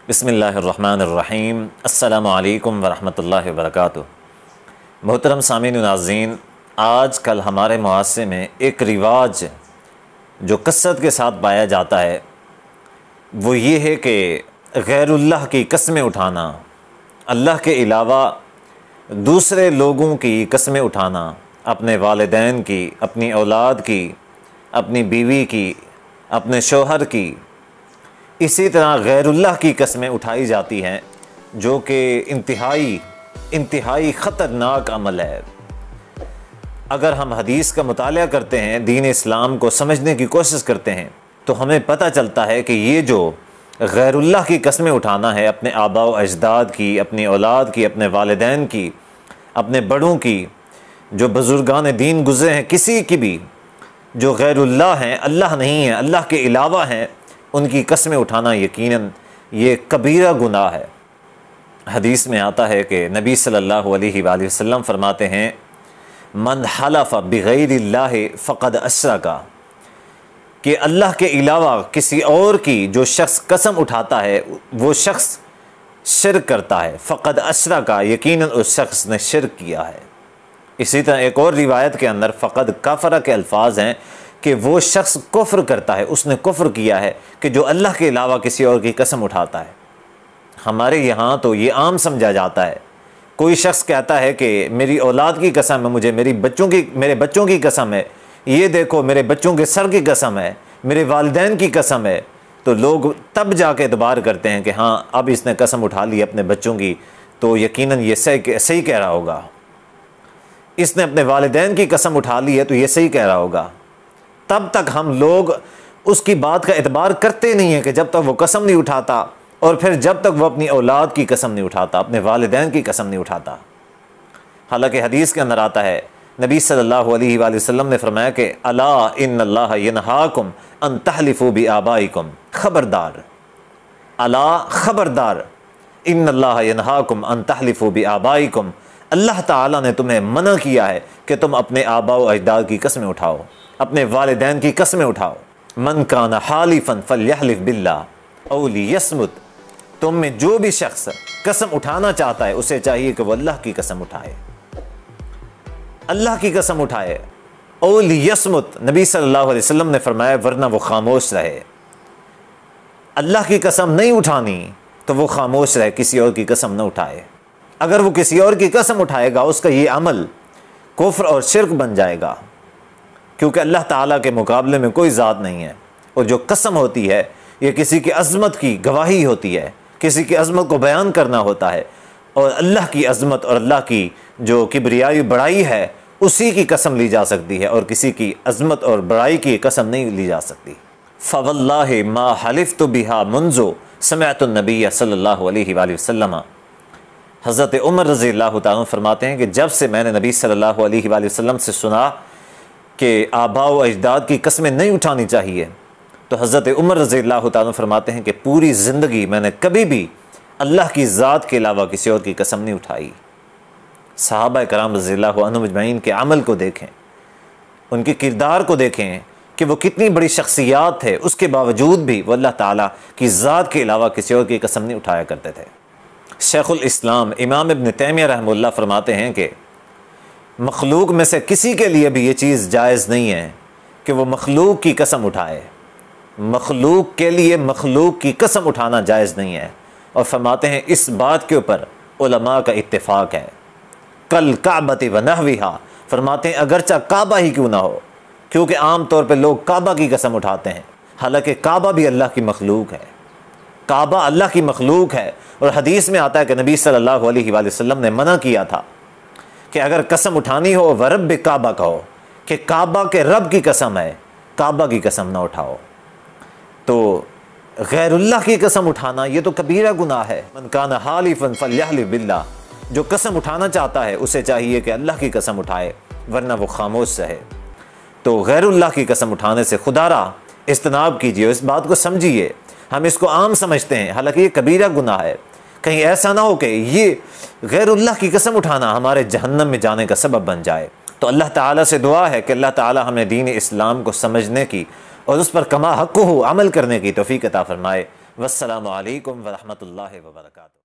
बिस्मिल्लाहिर्रहमानिर्रहीम। अस्सलामु अलैकुम वरहमतुल्लाहि वबरकातुहू। मोहतरम सामीन नाज़रीन, आज कल हमारे मुआशरे में एक रिवाज जो कसरत के साथ पाया जाता है वो ये है कि गैरुल्लाह की कस्में उठाना, अल्लाह के अलावा दूसरे लोगों की कस्में उठाना, अपने वालिदैन की, अपनी औलाद की, अपनी बीवी की, अपने शौहर की, इसी तरह गैरुल्लाह की कस्में उठाई जाती हैं, जो कि इंतहाई ख़तरनाक अमल है। अगर हम हदीस का मुताला करते हैं, दीन इस्लाम को समझने की कोशिश करते हैं, तो हमें पता चलता है कि ये जो गैरुल्लाह की कस्में उठाना है, अपने आबा व अजदाद की, अपनी औलाद की, अपने वालिदैन की, अपने बड़ों की, जो बुज़ुर्गान दीन गुज़रे हैं, किसी की भी जो गैरुल्लाह हैं, अल्लाह नहीं है, अल्लाह के अलावा हैं, उनकी कस्में उठाना यकीनन ये कबीरा गुनाह है। हदीस में आता है कि नबी सल्लल्लाहु अलैहि वसल्लम फरमाते हैं, मन हलफ़ बिग़ैरिल्लाहि फ़क़द अशरका, कि अल्लाह के अलावा किसी और की जो शख्स कसम उठाता है वो शख्स शिर्क करता है। फ़क़द अशरका, यकीनन उस शख्स ने शिर्क किया है। इसी तरह एक और रिवायत के अंदर फ़क़द कफ़रा के अल्फाज हैं कि वो शख्स कुफ्र करता है, उसने कुफ्र किया है कि जो अल्लाह के अलावा किसी और की कसम उठाता है। हमारे यहाँ तो ये आम समझा जाता है, कोई शख्स कहता है कि मेरी औलाद की कसम है, मुझे मेरे बच्चों की कसम है, ये देखो मेरे बच्चों के सर की कसम है, मेरे वालिदैन की कसम है, तो लोग तब जाके एतबार करते हैं कि हाँ अब इसने कसम उठा ली अपने बच्चों की, तो यकीनन ये सही कह रहा होगा, इसने अपने वालिदैन की कसम उठा ली है तो ये सही कह रहा होगा। तब तक हम लोग उसकी बात का एतबार करते नहीं हैं कि जब तक वो कसम नहीं उठाता, और फिर जब तक वो अपनी औलाद की कसम नहीं उठाता, अपने वालिदैन की कसम नहीं उठाता। हालांकि हदीस के अंदर आता है, नबी सल्लल्लाहु अलैहि वसल्लम ने फरमाया कि अला इन्नल्लाह यनहाकुम अन तहलिफू बि आबाइकुम, खबरदार, अला खबरदार, इन्नल्लाह यनहाकुम अन तहलिफू बि आबाइकुम, अल्लाह ताला ने तुम्हें मना किया है कि तुम अपने आबा व अजदाद की कस्में उठाओ, अपने वालिदैन की कस्में उठाओ। मन काना हालिफन फल्यहलिफ बिल्लाह औ लियस्मुत, तुम में जो भी शख्स कसम उठाना चाहता है उसे चाहिए कि वह अल्लाह की कसम उठाए, अल्लाह की कसम उठाए। औ लियस्मुत, नबी सल्लल्लाहु अलैहि वसल्लम ने फरमाया वरना वो खामोश रहे। अल्लाह की कसम नहीं उठानी तो वो खामोश रहे, किसी और की कसम न उठाए। अगर वो किसी और की कसम उठाएगा उसका ये अमल कुफ्र और शिर्क बन जाएगा, क्योंकि अल्लाह ताला के मुकाबले में कोई ज़ात नहीं है। और जो कसम होती है ये किसी की अज़मत की गवाही होती है, किसी की अज़मत को बयान करना होता है, और अल्लाह की अज़मत और अल्लाह की जो किब्रियाई बड़ाई है उसी की कसम ली जा सकती है, और किसी की अज़मत और बड़ाई की कसम नहीं ली जा सकती। फ़वल्लाहि मा हलिफ़्तु बिहा मुंज़ु समिअतु नबी सल्लल्लाहु अलैहि वसल्लम, हज़रत उमर रज़ी अल्लाह तआला फरमाते हैं कि जब से मैंने नबी सल्लल्लाहु अलैहि वसल्लम से सुना कि आबा व अजदाद की कस्में नहीं उठानी चाहिए, तो हज़रत उमर रज़ी अल्लाह तआला फरमाते हैं कि पूरी ज़िंदगी मैंने कभी भी अल्लाह की ज़ात के अलावा किसी और की कसम नहीं उठाई। सहाबा कराम रज़ी अल्लाह अन्हुम अजमईन के अमल को देखें, उनके किरदार को देखें कि वो कितनी बड़ी शख्सियात थे, उसके बावजूद भी वो अल्लाह ताला की ज़ात के अलावा किसी और की कसम नहीं उठाया करते थे। शेखुल इस्लाम इमाम इब्न तैमिया रहमतुल्लाह फरमाते हैं कि मखलूक में से किसी के लिए भी ये चीज़ जायज़ नहीं है कि वो मखलूक की कसम उठाए। मखलूक के लिए मखलूक की कसम उठाना जायज़ नहीं है। और फरमाते हैं इस बात के ऊपर उलमा का इत्तिफाक है। कल काबती व नहविहा, फरमाते हैं अगरचा काबा ही क्यों ना हो, क्योंकि आम तौर पर लोग काबा की कसम उठाते हैं, हालांकि काबा भी अल्लाह की मखलूक है, काबा अल्लाह की मखलूक है। और हदीस में आता है कि नबी सल्लल्लाहु अलैहि वसल्लम ने मना किया था कि अगर कसम उठानी हो वरब काबा कहो, कि काबा के रब की कसम है, काबा की कसम ना उठाओ। तो गैरुल्लाह की कसम उठाना ये तो कबीरा गुनाह है। मन काना हालिफन फल्यहलिफ बिल्लाह, जो कसम उठाना चाहता है उसे चाहिए कि अल्लाह की कसम उठाए, वरना वो खामोश रहे। तो गैरुल्लाह की कसम उठाने से खुदारा इज्तनाब कीजिए, इस बात को समझिए। हम इसको आम समझते हैं, हालांकि ये कबीरा गुनाह है। कहीं ऐसा ना हो कि ये गैरुल्लाह की कसम उठाना हमारे जहन्नम में जाने का सबब बन जाए। तो अल्लाह ताला से दुआ है कि अल्लाह ताला हमें दीन इस्लाम को समझने की और उस पर कमा हक़्क़ुहु अमल करने की तौफ़ीक़ अता फ़रमाए। वस्सलामु अलैकुम व रहमतुल्लाहि व बरकातुहू।